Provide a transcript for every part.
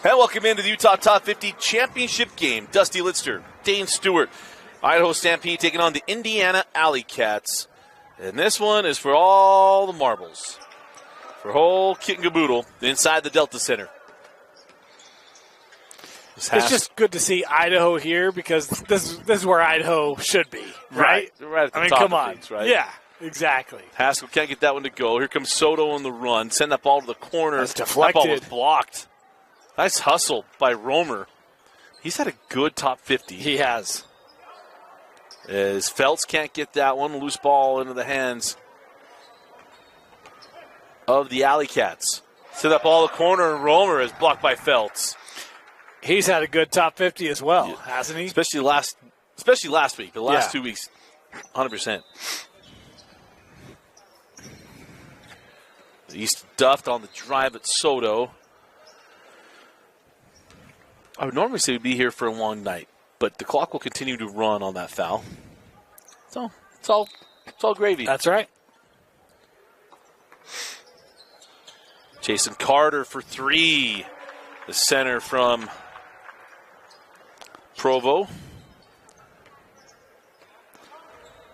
And welcome into the Utah Top 50 Championship game. Dusty Litster, Dane Stewart, Idaho Stampede taking on the Indiana Alley Cats. And this one is for all the marbles. For whole kit and caboodle inside the Delta Center. It's just good to see Idaho here because this is where Idaho should be, right? Right at the I mean, top come of on. things, right? Yeah, exactly. Haskell can't get that one to go. Here comes Soto on the run. Send that ball to the corner. That's deflected. That ball was blocked. Nice hustle by Romer. He's had a good top 50. He has. As Feltz can't get that one. Loose ball into the hands of the Alley Cats. Send that ball to the corner, and Romer is blocked by Feltz. He's had a good top 50 as well, hasn't he? Especially last week. The last 2 weeks, 100%. East duffed on the drive at Soto. I would normally say we'd be here for a long night, but the clock will continue to run on that foul. So it's all gravy. That's right. Jason Carter for three. The center from Provo.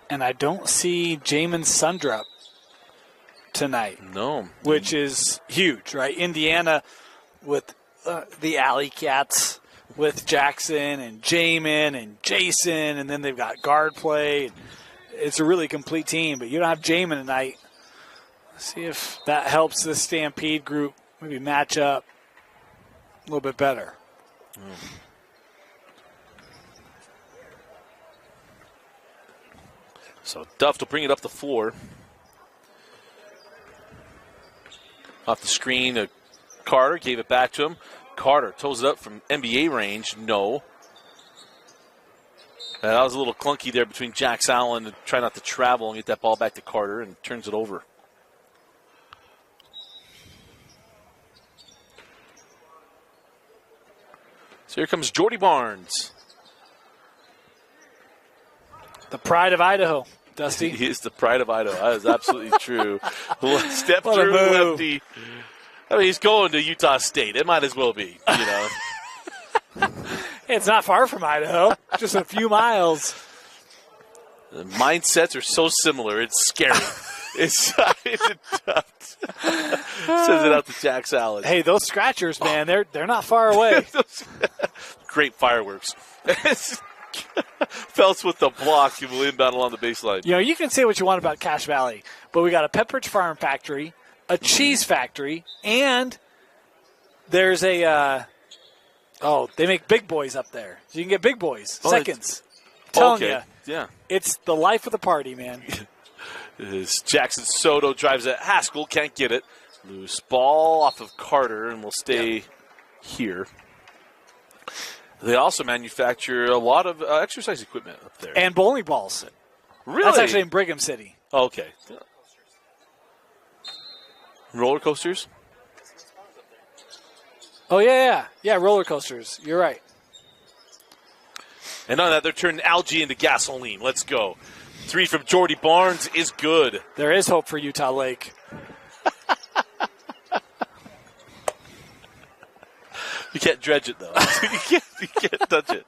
And I don't see Jamin Sundrup tonight. No. Which is huge, right? Indiana with the Alley Cats, with Jackson and Jamin and Jason, and then they've got guard play. It's a really complete team, but you don't have Jamin tonight. Let's see if that helps the Stampede group maybe match up a little bit better. So Duff will bring it up the floor. Off the screen, Carter gave it back to him. Carter toes it up from NBA range. No. That was a little clunky there between Jax Allen to try not to travel and get that ball back to Carter, and turns it over. So here comes Jordy Barnes. The pride of Idaho, Dusty. He is the pride of Idaho. That is absolutely true. Step What a through move. lefty. I mean, he's going to Utah State. It might as well be, you know. It's not far from Idaho, just a few miles. The mindsets are so similar. It's scary. It's tough. Sends it out to Jax Allen. Hey, those scratchers, man, they're not far away. Great fireworks. Phelps with the block. He will inbound along the baseline. You know, you can say what you want about Cache Valley, but we got a Pepperidge Farm factory, a cheese factory, and there's a they make big boys up there. So you can get big boys, seconds. Telling you. Yeah. It's the life of the party, man. As Jackson Soto drives it. Haskell can't get it. Loose ball off of Carter, and will stay here. They also manufacture a lot of exercise equipment up there. And bowling balls. Really? That's actually in Brigham City. Okay. Roller coasters? Oh, yeah. Yeah, roller coasters. You're right. And on that, they're turning algae into gasoline. Let's go. Three from Jordy Barnes is good. There is hope for Utah Lake. You can't dredge it, though. You can't touch it.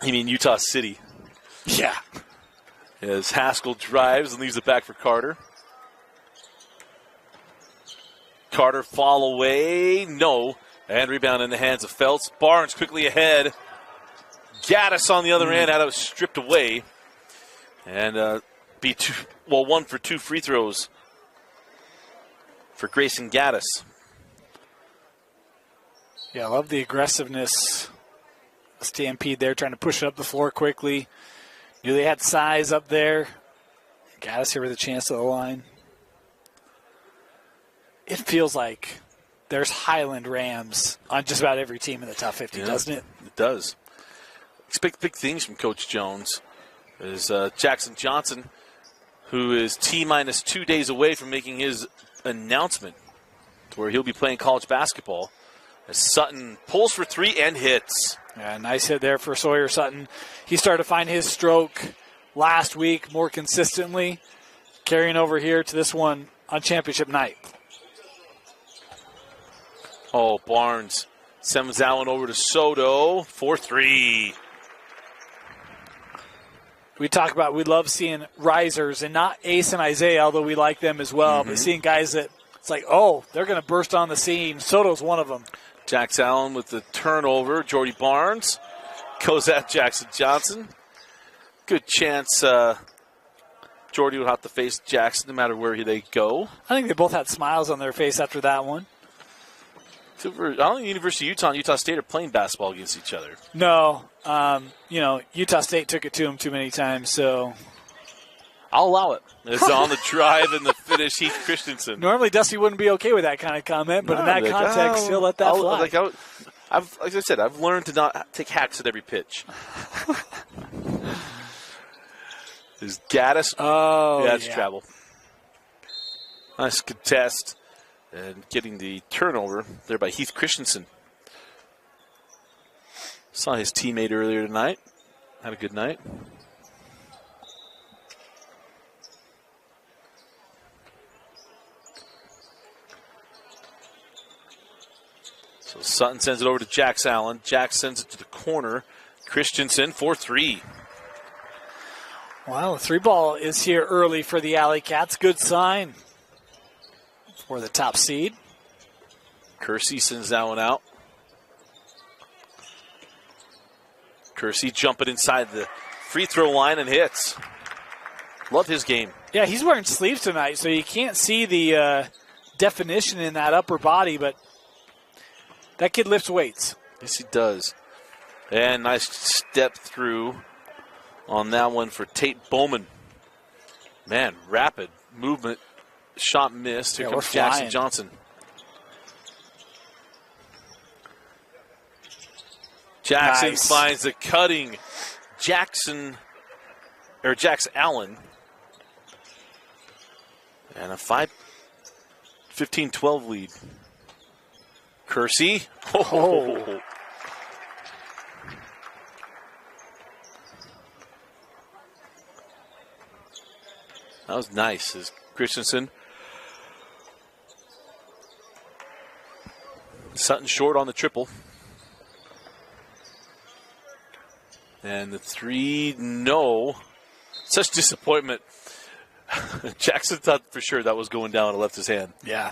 You mean Utah City. Yeah. As Haskell drives and leaves it back for Carter. Carter fall away. No. And rebound in the hands of Feltz. Barnes quickly ahead. Gaddis on the other end. Had it stripped away. And one for two free throws for Grayson Gaddis. Yeah, I love the aggressiveness. Stampede there, trying to push it up the floor quickly. Knew they had size up there. Gaddis here with a chance to the line. It feels like there's Highland Rams on just about every team in the top 50, doesn't it? It does. Expect big things from Coach Jones. There's Jackson Johnson, who is T-minus 2 days away from making his announcement to where he'll be playing college basketball. As Sutton pulls for three and hits. Yeah, nice hit there for Sawyer Sutton. He started to find his stroke last week more consistently, carrying over here to this one on championship night. Oh, Barnes sends that one over to Soto. 4-3. We talk about we love seeing risers, and not Ace and Isaiah, although we like them as well. But seeing guys that it's like, oh, they're going to burst on the scene. Soto's one of them. Jax Allen with the turnover. Jordy Barnes goes at Jackson Johnson. Good chance Jordy will have to face Jackson no matter where they go. I think they both had smiles on their face after that one. I don't think University of Utah and Utah State are playing basketball against each other. No. Utah State took it to them too many times, so. I'll allow it. It's on the drive and the finish, Heath Christensen. Normally, Dusty wouldn't be okay with that kind of comment, but in that context, he'll let that fly. Like I said, I've learned to not take hacks at every pitch. Is Gaddis? Oh, yeah, it's travel. Nice contest. And getting the turnover there by Heath Christensen. Saw his teammate earlier tonight. Had a good night. So Sutton sends it over to Jax Allen. Jax sends it to the corner. Christensen, 4-3. Wow, the 3-ball is here early for the Alley Cats. Good sign for the top seed. Kersey sends that one out. Kersey jumping inside the free throw line and hits. Love his game. Yeah, he's wearing sleeves tonight, so you can't see the definition in that upper body, but that kid lifts weights. Yes, he does. And nice step through on that one for Tate Bowman. Man, rapid movement. Shot missed. Here comes Jackson Johnson. Jackson finds the cutting Jax Allen. And a 15-12 lead. Kersey. Oh. That was nice. As Christensen. Sutton short on the triple. And the 3, no. Such disappointment. Jackson thought for sure that was going down and left his hand. Yeah.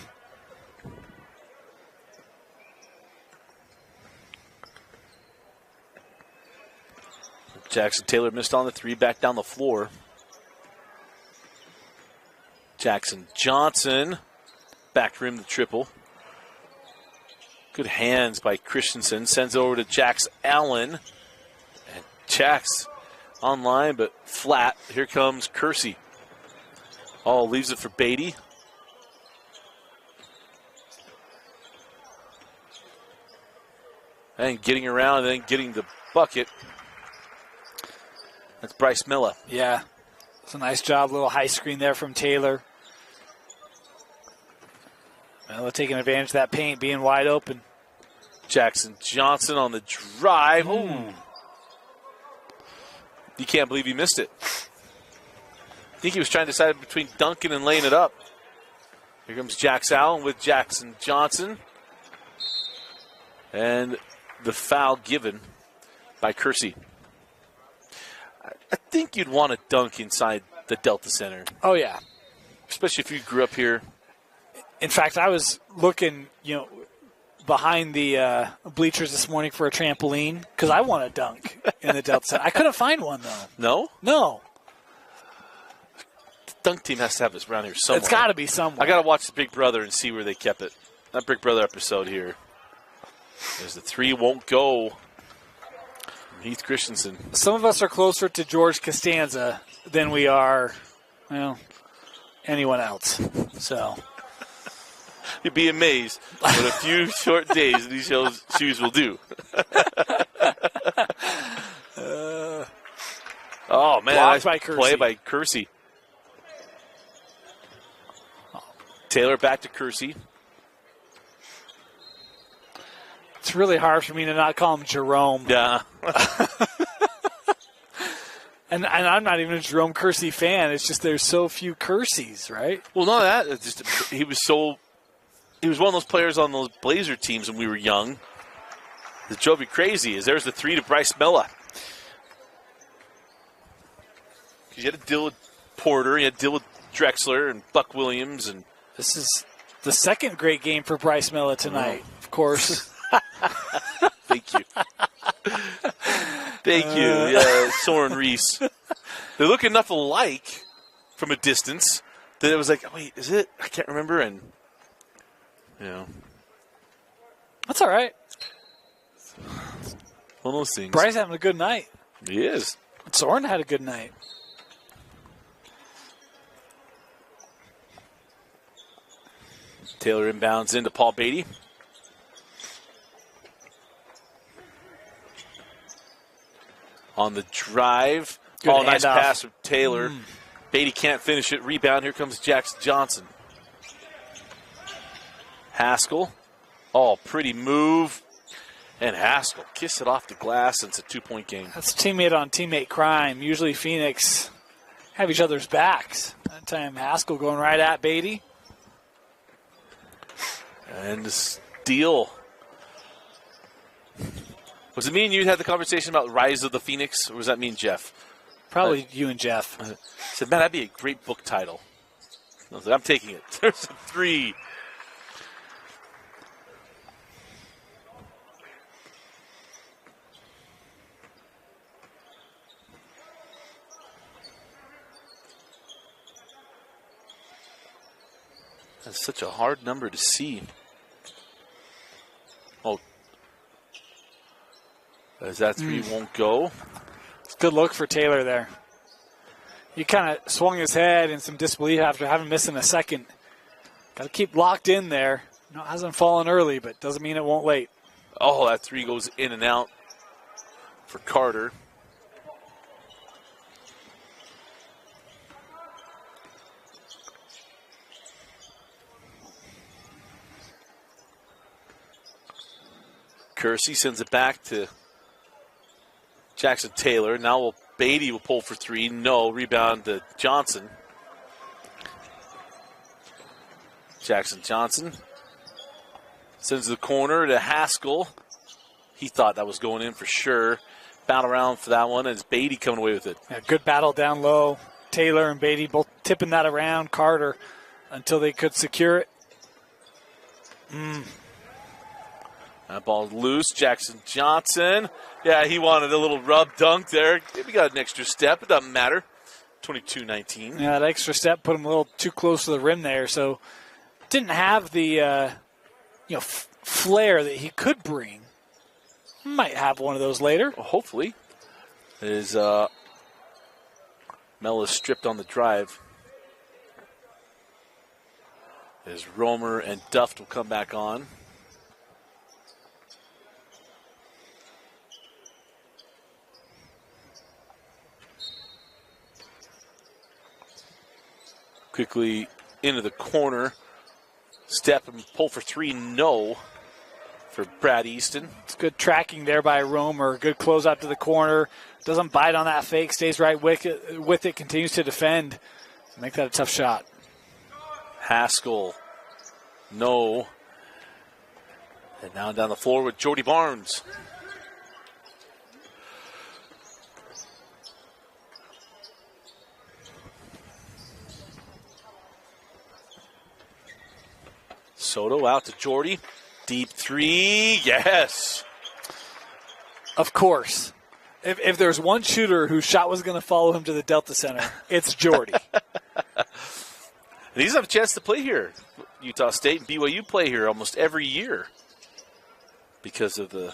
Jackson Taylor missed on the 3, back down the floor. Jackson Johnson, back rim the triple. Good hands by Christensen. Sends it over to Jax Allen. And Jax online, but flat. Here comes Kersey. Oh, leaves it for Beatty. And getting around and then getting the bucket. That's Bryce Miller. Yeah. It's a nice job. Little high screen there from Taylor. Well, taking advantage of that paint, being wide open. Jackson Johnson on the drive. Ooh. You can't believe he missed it. I think he was trying to decide between dunking and laying it up. Here comes Jax Allen with Jackson Johnson. And the foul given by Kersey. I think you'd want to dunk inside the Delta Center. Oh, yeah. Especially if you grew up here. In fact, I was looking, behind the bleachers this morning for a trampoline because I want to dunk in the Delta Center. I couldn't find one, though. No? No. The dunk team has to have this around here somewhere. It's got to be somewhere. I got to watch the Big Brother and see where they kept it. That Big Brother episode here. There's the 3 won't go. Heath Christensen. Some of us are closer to George Costanza than we are, anyone else. So you'd be amazed what a few short days these shoes will do. Oh, man. Nice play by Kersey. Taylor back to Kersey. It's really hard for me to not call him Jerome. Yeah. And I'm not even a Jerome Kersey fan. It's just there's so few Kerseys, right? Well, not that. It's just he was so he was one of those players on those Blazer teams when we were young that drove me crazy. There's the 3 to Bryce Mella. Because you had to deal with Porter, you had to deal with Drexler and Buck Williams. And this is the second great game for Bryce Mella tonight, of course. Thank you. Thank you. Yeah, Soren Reese. They look enough alike from a distance that it was like, oh, wait, is it? I can't remember. And, That's all right. One of those things. Bryce having a good night. He is. Soren had a good night. Taylor inbounds into Paul Beatty. On the drive. Good nice handoff. pass from Taylor. Beatty can't finish it. Rebound. Here comes Jackson Johnson. Haskell. Pretty move. And Haskell kiss it off the glass, and it's a 2-point game. That's teammate on teammate crime. Usually Phoenix have each other's backs. That time Haskell going right at Beatty. And the steal. Was it me and you had the conversation about Rise of the Phoenix, or was that me and Jeff? Probably you and Jeff. I said, man, that'd be a great book title. I was like, I'm taking it. There's a 3. That's such a hard number to see. As that 3 won't go. It's a good look for Taylor there. He kind of swung his head in some disbelief after having missed in a second. Got to keep locked in there. No, it hasn't fallen early, but doesn't mean it won't late. That 3 goes in and out for Carter. Kersey sends it back to Jackson Taylor. Now Beatty will pull for 3. No. Rebound to Johnson. Jackson Johnson sends the corner to Haskell. He thought that was going in for sure. Battle around for that one, and it's Beatty coming away with it. Yeah, good battle down low. Taylor and Beatty both tipping that around Carter until they could secure it. That ball's loose. Jackson Johnson. Yeah, he wanted a little rub dunk there. Maybe got an extra step. It doesn't matter. 22-19. Yeah, that extra step put him a little too close to the rim there. So didn't have the flair that he could bring. Might have one of those later. Well, hopefully. Is Mel is stripped on the drive. As Romer and Duft will come back on. Quickly into the corner. Step and pull for 3. No for Brad Easton. It's good tracking there by Romer. Good close out to the corner. Doesn't bite on that fake. Stays right with it. Continues to defend. Make that a tough shot. Haskell. No. And now down the floor with Jody Barnes. Soto out to Jordy. Deep 3. Yes. Of course. If there's one shooter whose shot was going to follow him to the Delta Center, it's Jordy. These have a chance to play here. Utah State and BYU play here almost every year because of the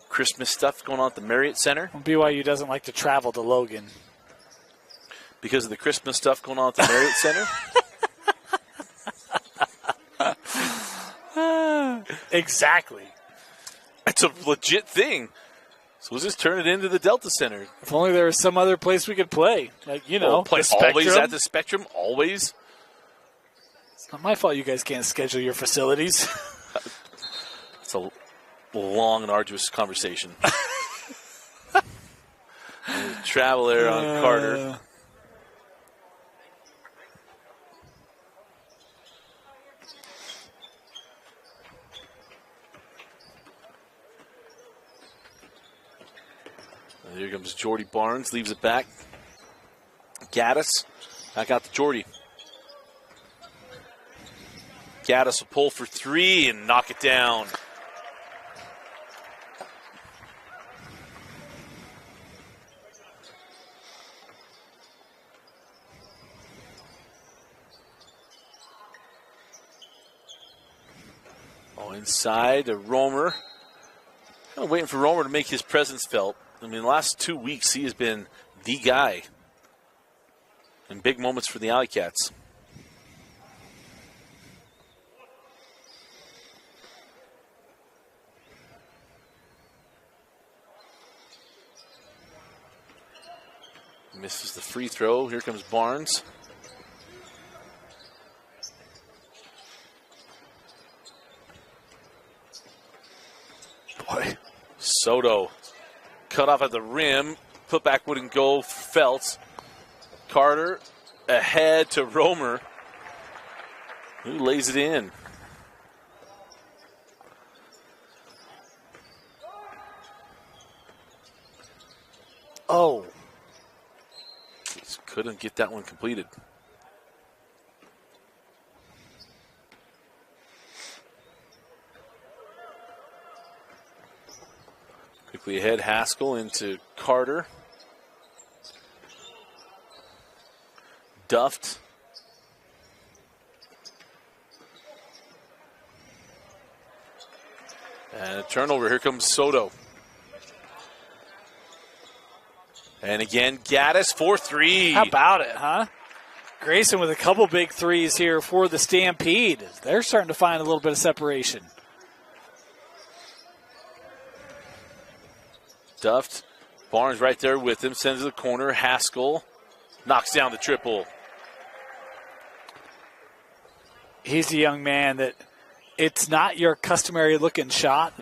Christmas stuff going on at the Marriott Center. Well, BYU doesn't like to travel to Logan. Because of the Christmas stuff going on at the Marriott Center? Exactly. It's a legit thing. So we'll just turn it into the Delta Center. If only there was some other place we could play. Like, play always at the Spectrum, always. It's not my fault you guys can't schedule your facilities. It's a long and arduous conversation. Travel there on Carter. Here comes Jordy Barnes, leaves it back. Gaddis, back out to Jordy. Gaddis will pull for three and knock it down. Oh, inside to Romer. Kind of waiting for Romer to make his presence felt. I mean, the last 2 weeks, he has been the guy in big moments for the Alley Cats. Misses the free throw. Here comes Barnes. Boy, Soto cut off at the rim. Putback wouldn't go. Feltz. Carter ahead to Romer, who lays it in. Oh. Just couldn't get that one completed. Quickly ahead, Haskell into Carter. Duffed. And a turnover. Here comes Soto. And again, Gaddis for three. How about it, huh? Grayson with a couple big threes here for the Stampede. They're starting to find a little bit of separation. Duffed. Barnes right there with him. Sends to the corner. Haskell knocks down the triple. He's a young man that it's not your customary looking shot,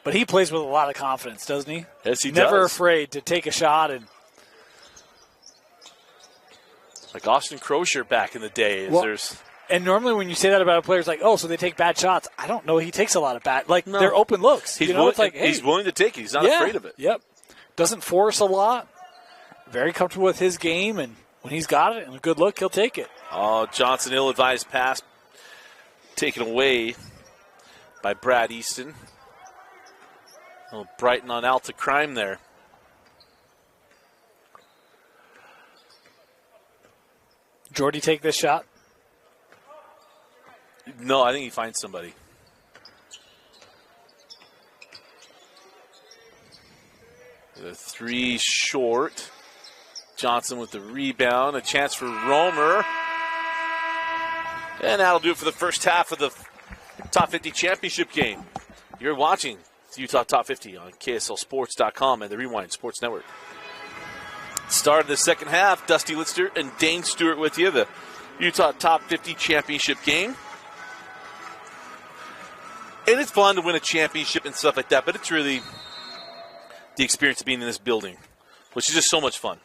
but he plays with a lot of confidence, doesn't he? Yes, he Never does. afraid to take a shot. And like Austin Crozier back in the day. And normally when you say that about a player, it's like, oh, so they take bad shots. I don't know. He takes a lot of bad. Like, they're open looks. It's like, hey. He's willing to take it. He's not afraid of it. Yep. Doesn't force a lot. Very comfortable with his game, and when he's got it and a good look, he'll take it. Oh, Johnson, ill-advised pass taken away by Brad Easton. A little Brighton on Alta crime there. Jordy take this shot? No, I think he finds somebody. The three short. Johnson with the rebound. A chance for Romer. And that'll do it for the first half of the Top 50 championship game. You're watching Utah Top 50 on KSLSports.com and the Rewind Sports Network. Start of the second half. Dusty Litster and Dane Stewart with you. The Utah Top 50 championship game. And it's fun to win a championship and stuff like that, but it's really the experience of being in this building, which is just so much fun.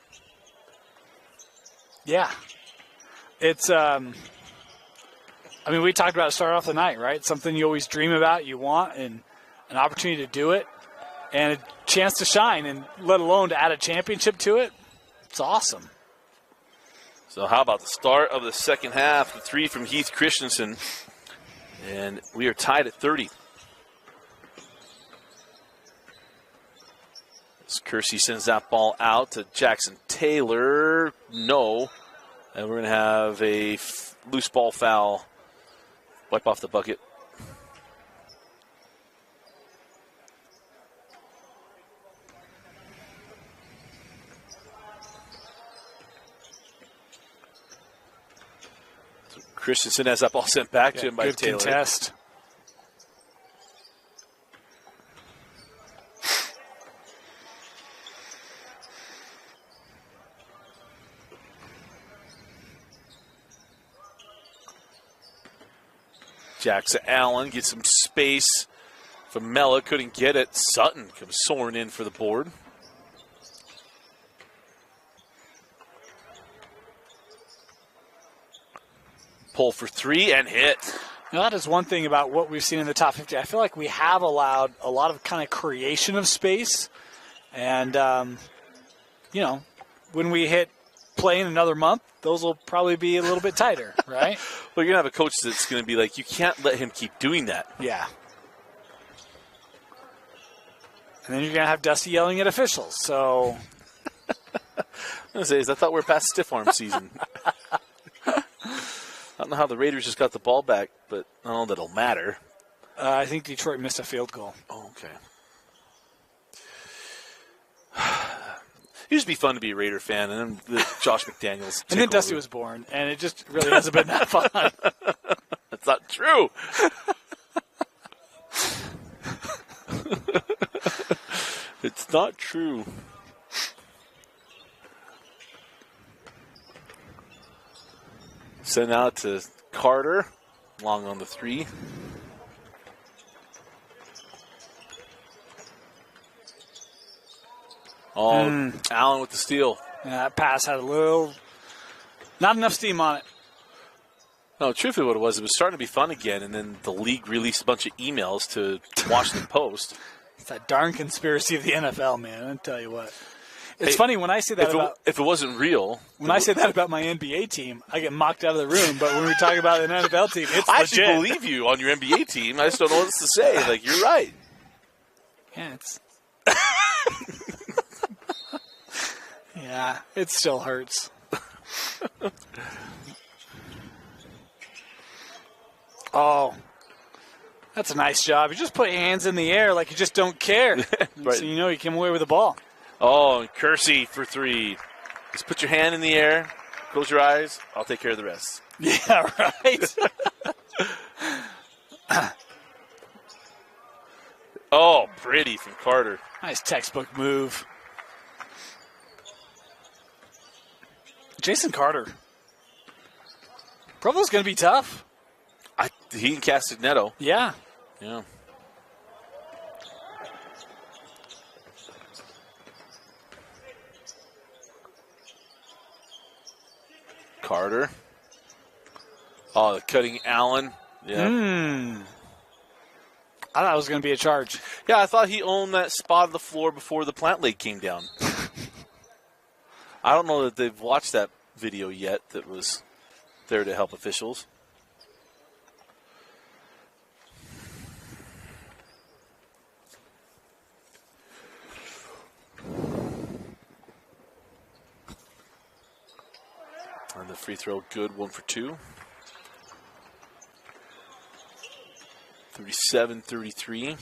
Yeah. It's, I mean, we talked about it start off the night, right? Something you always dream about, you want, and an opportunity to do it, and a chance to shine, and let alone to add a championship to it. It's awesome. So how about the start of the second half? The three from Heath Christensen, and we are tied at 30. As Kersey sends that ball out to Jackson Taylor. No. And we're going to have a loose ball foul. Wipe off the bucket. So Christensen has that ball sent back to him by good Taylor. Contest. Jackson Allen gets some space from Mella. Couldn't get it. Sutton comes soaring in for the board. Pull for three and hit. Now, that is one thing about what we've seen in the top 50. I feel like we have allowed a lot of kind of creation of space. And when we hit play in another month, those will probably be a little bit tighter, right? Well, you're going to have a coach that's going to be like, you can't let him keep doing that. Yeah. And then you're going to have Dusty yelling at officials. So I was going to say, I thought we were past stiff arm season. I don't know how the Raiders just got the ball back, but I don't know that it'll matter. I think Detroit missed a field goal. Oh, okay. It used to be fun to be a Raider fan, and then Josh McDaniels. And then Dusty was born, and it just really hasn't been that fun. That's not true. It's not true. Send out to Carter, long on the 3. Oh, Allen with the steal. Yeah, that pass had not enough steam on it. No, truthfully what it was starting to be fun again, and then the league released a bunch of emails to Washington Post. It's that darn conspiracy of the NFL, man. I'll tell you what. It's funny when I say that if it wasn't real. When I say that about my NBA team, I get mocked out of the room. But when we talk about an NFL team, it's I legit. actually believe you on your NBA team. I just don't know what else to say. Like, you're right. Yeah, it's... Yeah, it still hurts. Oh, that's a nice job. You just put your hands in the air like you just don't care. Right. So you came away with the ball. Oh, and Kersey for 3. Just put your hand in the air, close your eyes, I'll take care of the rest. Yeah, right. Oh, pretty from Carter. Nice textbook move. Jason Carter. Provo's going to be tough. He and Castagnetto. Yeah. Yeah. Carter. Oh, cutting Allen. Yeah. I thought it was going to be a charge. Yeah, I thought he owned that spot of the floor before the plant leg came down. I don't know that they've watched that video yet that was there to help officials. And the free throw good, 1 for 2. 37-33.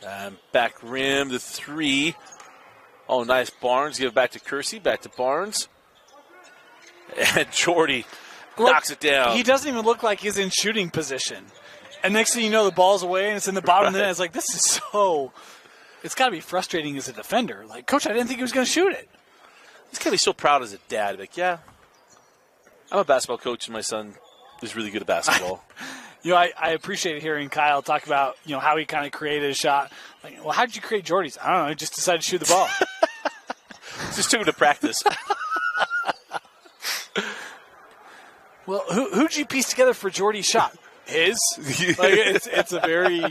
And back rim, the 3. Oh, nice. Barnes. Give it back to Kersey. Back to Barnes. And Jordy knocks it down. He doesn't even look like he's in shooting position. And next thing you know, the ball's away and it's in the bottom of the net. It's like, this is so... It's got to be frustrating as a defender. Like, Coach, I didn't think he was going to shoot it. He's got to be so proud as a dad. Like, yeah, I'm a basketball coach and my son is really good at basketball. I appreciated hearing Kyle talk about, how he kind of created a shot. Like, well, how did you create Jordy's? I don't know. He just decided to shoot the ball. Just took him to practice. Well, who'd you piece together for Jordy's shot? His? Like, it's a very...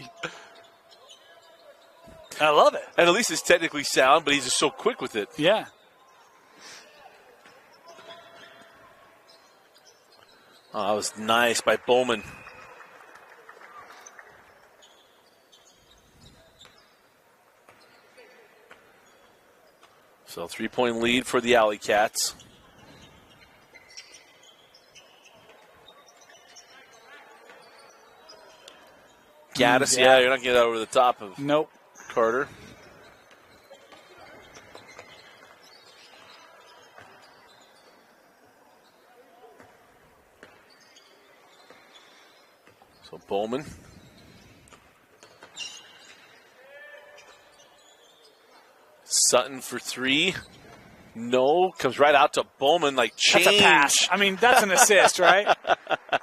I love it. And at least it's technically sound, but he's just so quick with it. Yeah. Oh, that was nice by Bowman. So 3-point lead for the Alley Cats. Gaddis, yeah, you're not getting that over the top of Carter. So Bowman. Sutton for 3. No. Comes right out to Bowman like change. That's a pass. I mean, that's an assist, right?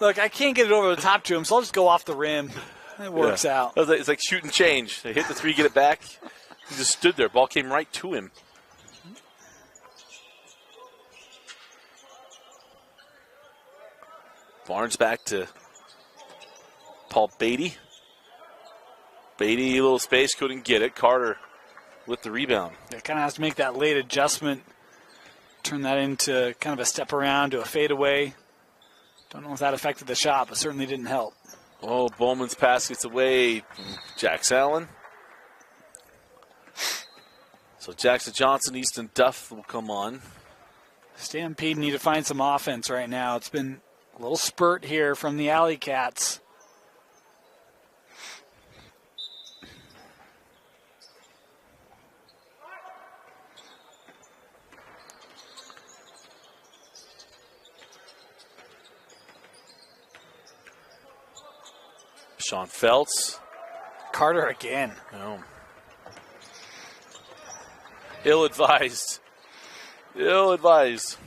Look, I can't get it over the top to him, so I'll just go off the rim. It works out. It's like shoot and change. They hit the 3, get it back. He just stood there. Ball came right to him. Barnes back to Paul Beatty. Beatty, a little space, couldn't get it. Carter with the rebound. It kind of has to make that late adjustment, turn that into kind of a step around to a fadeaway. Don't know if that affected the shot, but certainly didn't help. Oh, Bowman's pass gets away from Jax Allen. So Jackson Johnson, Easton Duff will come on. Stampede need to find some offense right now. It's been a little spurt here from the Alley Cats. Sean Feltz. Carter again. Oh. Ill-advised. Ill-advised.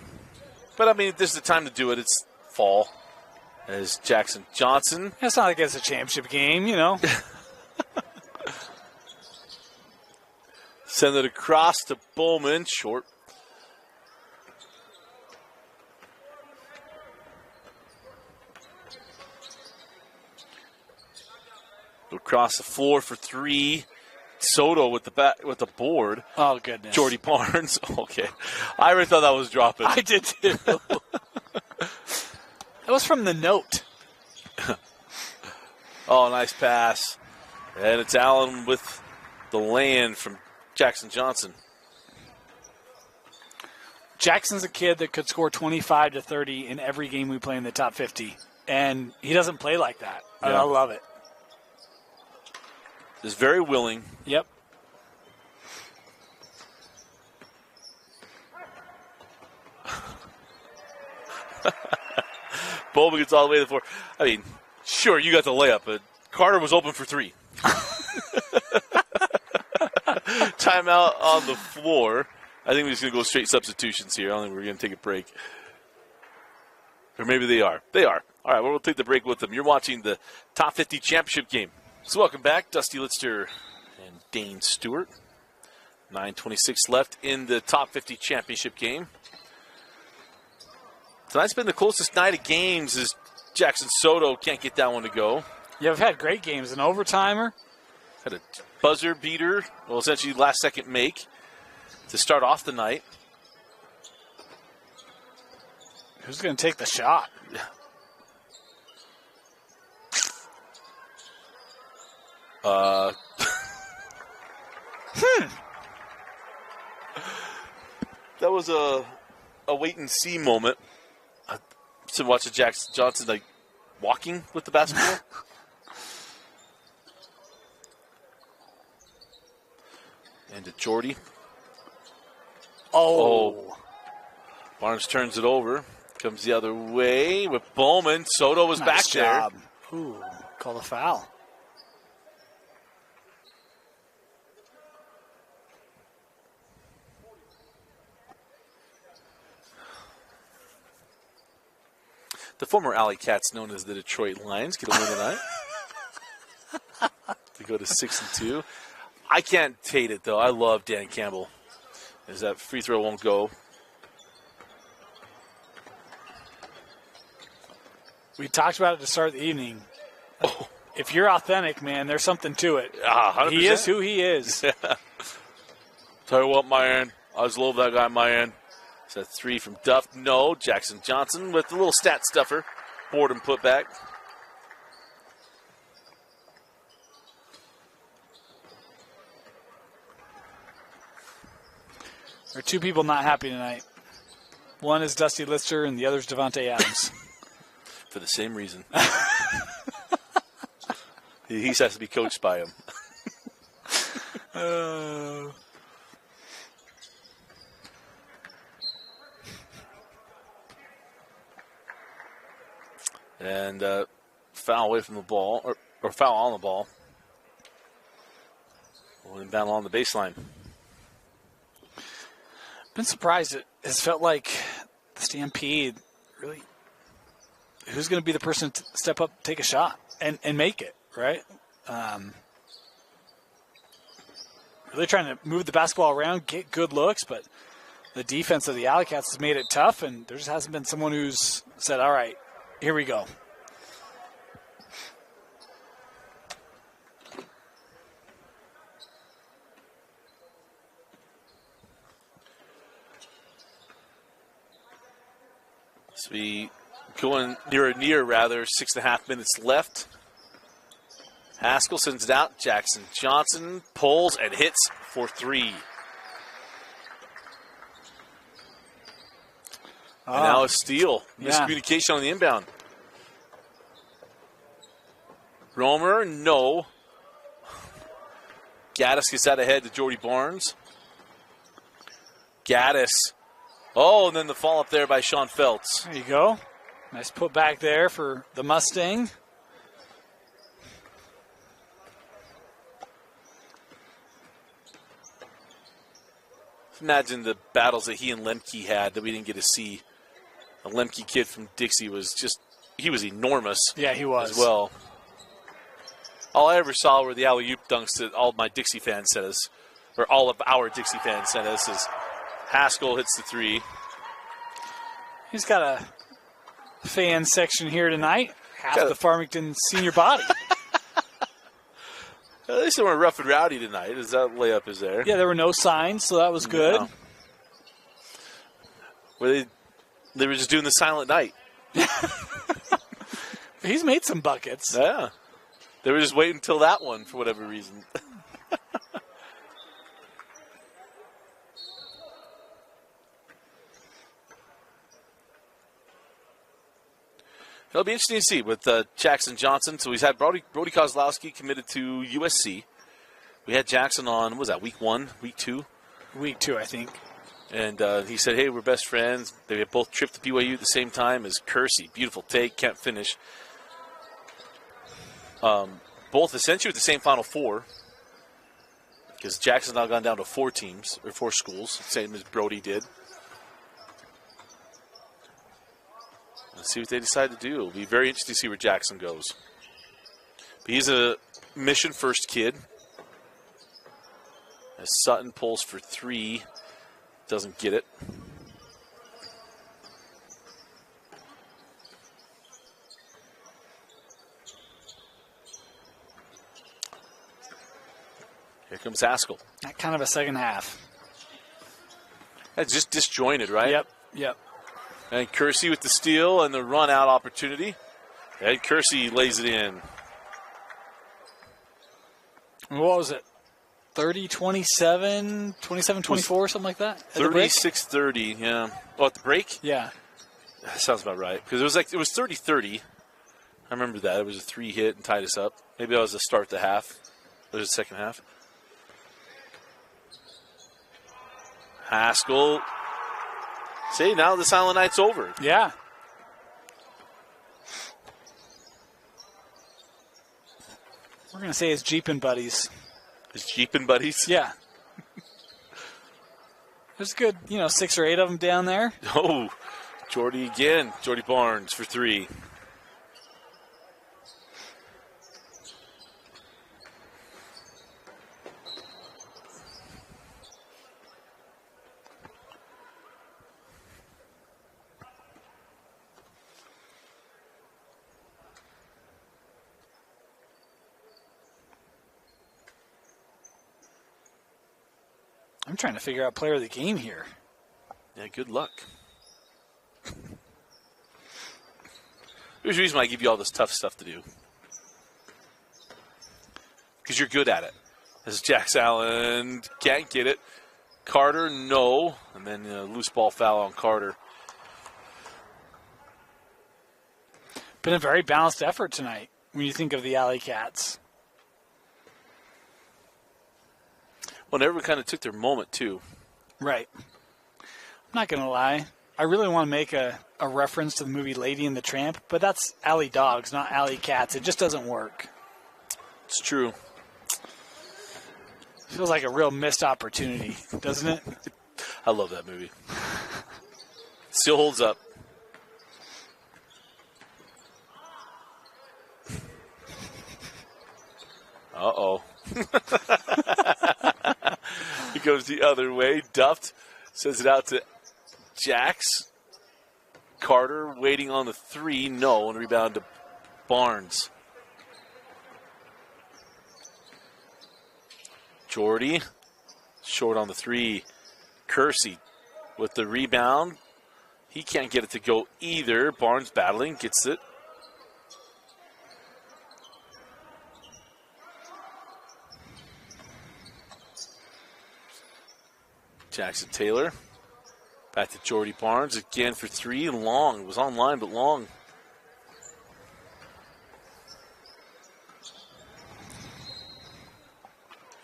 But, I mean, this is the time to do it. It's fall. As Jackson Johnson. It's not like it's a championship game, you know. Send it across to Bowman. Short. Across the floor for three. Soto with the board. Oh, goodness. Jordy Barnes. Okay. I really thought that was dropping. I did too. That was from the note. Oh, nice pass. And it's Allen with the land from Jackson Johnson. Jackson's a kid that could score 25 to 30 in every game we play in the top 50. And he doesn't play like that. And Yeah. I love it. Is very willing. Yep. Bowman gets all the way to the floor. I mean, sure, you got the layup, but Carter was open for three. Timeout on the floor. I think we're just going to go straight substitutions here. I don't think we're going to take a break. Or maybe they are. They are. All right, well, we'll take the break with them. You're watching the Top 50 Championship game. So welcome back, Dusty Litster and Dane Stewart. 9:26 left in the Top 50 Championship game. Tonight's been the closest night of games as Jackson Soto can't get that one to go. Yeah, we've had great games. An overtimer. Had a buzzer beater, well, essentially last second make to start off the night. Who's going to take the shot? That was a wait and see moment. To watch a Jackson Johnson like walking with the basketball. And to Jordy. Oh. Barnes turns it over. Comes the other way with Bowman. Soto was Nice back job. there. Ooh, call a foul. The former Alley Cats, known as the Detroit Lions, get a win tonight. To go to 6-2. I can't hate it, though. I love Dan Campbell. As that free throw won't go. We talked about it to start the evening. Oh. If you're authentic, man, there's something to it. 100%. He is who he is. Tell you what, man. I just love that guy, man. Is that three from Duff? No. Jackson Johnson with the little stat stuffer. Board and put back. There are two people not happy tonight. One is Dusty Lister, and the other is Devontae Adams. For the same reason. He has to be coached by him. And foul away from the ball, or foul on the ball. We'll inbound along the baseline. Been surprised. It has felt like the Stampede really. Who's going to be the person to step up, take a shot, and make it, right? Really trying to move the basketball around, get good looks, but the defense of the Alley Cats has made it tough, and there just hasn't been someone who's said, all right, here we go. So we going near, 6.5 minutes left. Haskell sends it out. Jackson Johnson pulls and hits for 3. And now a steal. Miscommunication on the inbound. Romer, no. Gaddis gets out ahead to Jordy Barnes. Gaddis. Oh, and then the fall up there by Sean Feltz. There you go. Nice put back there for the Mustang. Imagine the battles that he and Lemke had that we didn't get to see. The Lemke kid from Dixie was he was enormous. Yeah, he was. As well. All I ever saw were the alley-oop dunks that all my Dixie fans sent us, or all of our Dixie fans sent us, is Haskell hits the 3. He's got a fan section here tonight. Half the Farmington senior body. At least they weren't rough and rowdy tonight, as that layup is there. Yeah, there were no signs, so that was good. No. Well, they were just doing the silent night. He's made some buckets. Yeah. They were just waiting until that one for whatever reason. It'll be interesting to see with Jackson Johnson. So he's had Brody Kozlowski committed to USC. We had Jackson on, what was that, week 1, week 2? Week 2, I think. And he said, hey, we're best friends. They had both tripped to BYU at the same time as Kersey. Beautiful take, can't finish. Both essentially with the same Final Four, because Jackson's now gone down to 4 teams, or 4 schools, same as Brody did. Let's see what they decide to do. It'll be very interesting to see where Jackson goes. But he's a mission-first kid. As Sutton pulls for 3, doesn't get it. Here comes Haskell. Kind of a second half. That's just disjointed, right? Yep. And Kersey with the steal and the run-out opportunity. And Kersey lays it in. What was it? 30-27, 27-24, something like that? 36-30, yeah. Oh, at the break? Yeah. That sounds about right. Because it was 30-30. I remember that. It was a 3 hit and tied us up. Maybe that was the start of the half. It was the second half. Haskell. See, now the silent night's over. Yeah. We're going to say his Jeepin' buddies. His Jeepin' buddies? Yeah. There's a good, 6 or 8 of them down there. Oh, Jordy again. Jordy Barnes for 3. I'm trying to figure out player of the game here. Yeah, good luck. There's a reason why I give you all this tough stuff to do. Because you're good at it. This is Jax Allen. Can't get it. Carter, no. And then loose ball foul on Carter. Been a very balanced effort tonight when you think of the Alley Cats. Well, everyone kind of took their moment, too. Right. I'm not going to lie. I really want to make a reference to the movie Lady and the Tramp, but that's Alley Dogs, not Alley Cats. It just doesn't work. It's true. Feels like a real missed opportunity, doesn't it? I love that movie. Still holds up. Uh-oh. He goes the other way. Duffed sends it out to Jax. Carter waiting on the 3. No. And rebound to Barnes. Jordy. Short on the 3. Kersey with the rebound. He can't get it to go either. Barnes battling, gets it. Jackson Taylor. Back to Jordy Barnes again for three. Long. It was online, but long.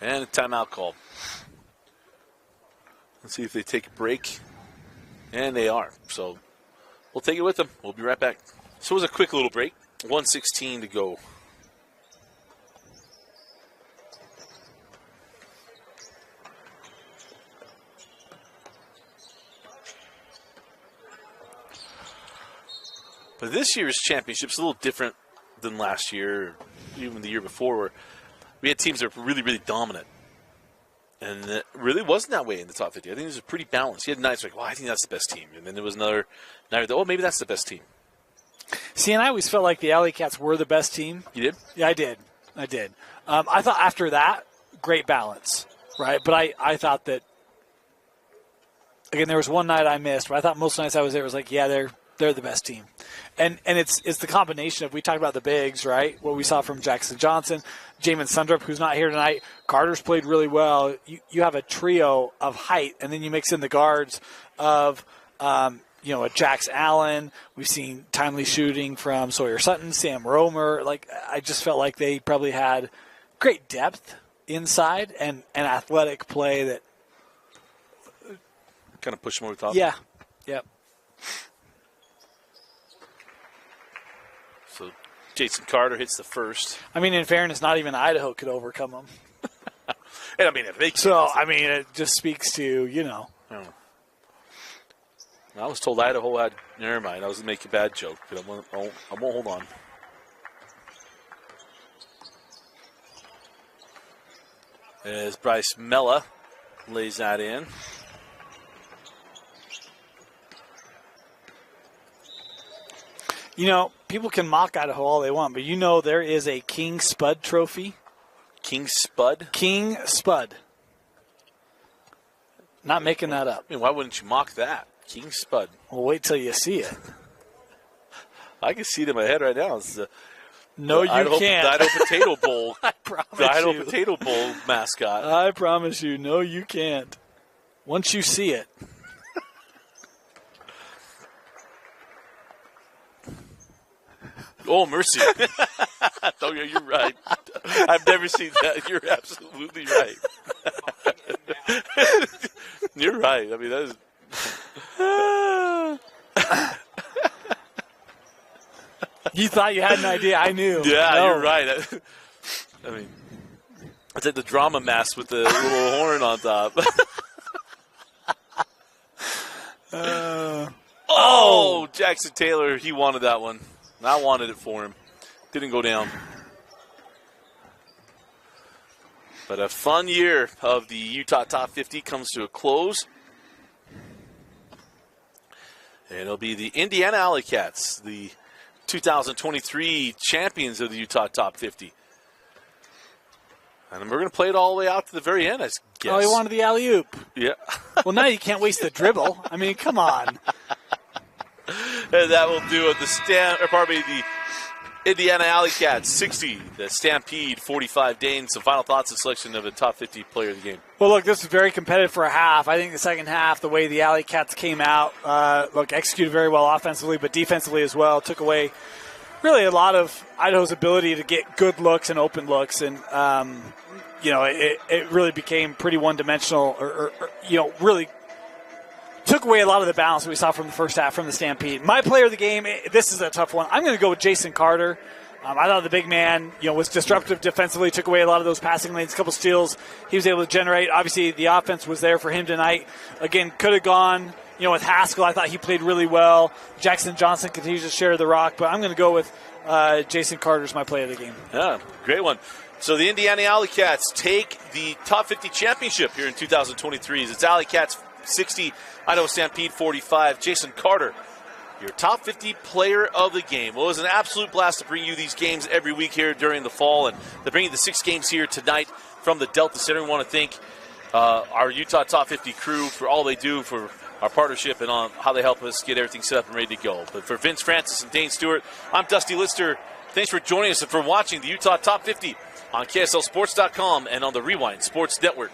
And a timeout call. Let's see if they take a break. And they are. So we'll take it with them. We'll be right back. So it was a quick little break. 1:16 to go. But this year's championship's a little different than last year, or even the year before, where we had teams that were really, really dominant. And it really wasn't that way in the top 50. I think it was pretty balanced. You had nights like, well, I think that's the best team. And then there was another night, oh, maybe that's the best team. See, and I always felt like the Alley Cats were the best team. You did? Yeah, I did. I thought after that, great balance, right? But I thought that, again, there was one night I missed, but I thought most nights I was there, it was like, yeah, they're the best team. And it's the combination of, we talked about the bigs, right? What we saw from Jackson Johnson, Jamin Sundrup, who's not here tonight. Carter's played really well. You have a trio of height, and then you mix in the guards of, a Jax Allen. We've seen timely shooting from Sawyer Sutton, Sam Romer. Like, I just felt like they probably had great depth inside and an athletic play that kind of push them over the top. Yeah. Yep. So Jason Carter hits the first. I mean, in fairness, not even Idaho could overcome them. And I mean, if they can, so I mean, it just speaks to I was told Idaho had. Never mind. I was going to make a bad joke, but I won't hold on. As Bryce Mella lays that in. People can mock Idaho all they want, but there is a King Spud trophy. King Spud? King Spud. Not making that up. I mean, why wouldn't you mock that? King Spud. Well, wait till you see it. I can see it in my head right now. It's no, you can't. The Idaho Potato Bowl. I promise the Idaho Potato Bowl mascot. I promise you. No, you can't. Once you see it. Oh, mercy. Oh, yeah, you're right. I've never seen that. You're absolutely right. You're right. I mean, that is... You thought you had an idea. I knew. Yeah, no. You're right. I mean, it's like the drama mask with the little horn on top. Oh, Jackson Taylor, he wanted that one. I wanted it for him. Didn't go down. But a fun year of the Utah Top 50 comes to a close. And it'll be the Indiana Alley Cats, the 2023 champions of the Utah Top 50. And we're going to play it all the way out to the very end, I guess. Oh, he wanted the alley-oop. Yeah. Well, now you can't waste the dribble. I mean, come on. And that will do it. The Indiana Alley Cats 60, the Stampede 45. Dane, some final thoughts and selection of the top 50 player of the game. Well, look, this was very competitive for a half. I think the second half, the way the Alley Cats came out, executed very well offensively, but defensively as well. Took away really a lot of Idaho's ability to get good looks and open looks, and it really became pretty one-dimensional, or really took away a lot of the balance that we saw from the first half from the Stampede. My player of the game, this is a tough one. I'm going to go with Jason Carter. I thought the big man, was disruptive defensively, took away a lot of those passing lanes, a couple steals he was able to generate. Obviously, the offense was there for him tonight. Again, could have gone, with Haskell. I thought he played really well. Jackson Johnson continues to share the rock, but I'm going to go with Jason Carter as my player of the game. Yeah, great one. So the Indiana Alley Cats take the Top 50 championship here in 2023. It's Alley Cats 60, Idaho Stampede 45. Jason Carter, your top 50 player of the game. Well, it was an absolute blast to bring you these games every week here during the fall, and to bring you the 6 games here tonight from the Delta Center. We want to thank our Utah Top 50 crew for all they do for our partnership and on how they help us get everything set up and ready to go. But for Vince Francis and Dane Stewart, I'm Dusty Lister. Thanks for joining us and for watching the Utah Top 50 on KSLSports.com and on the Rewind Sports Network.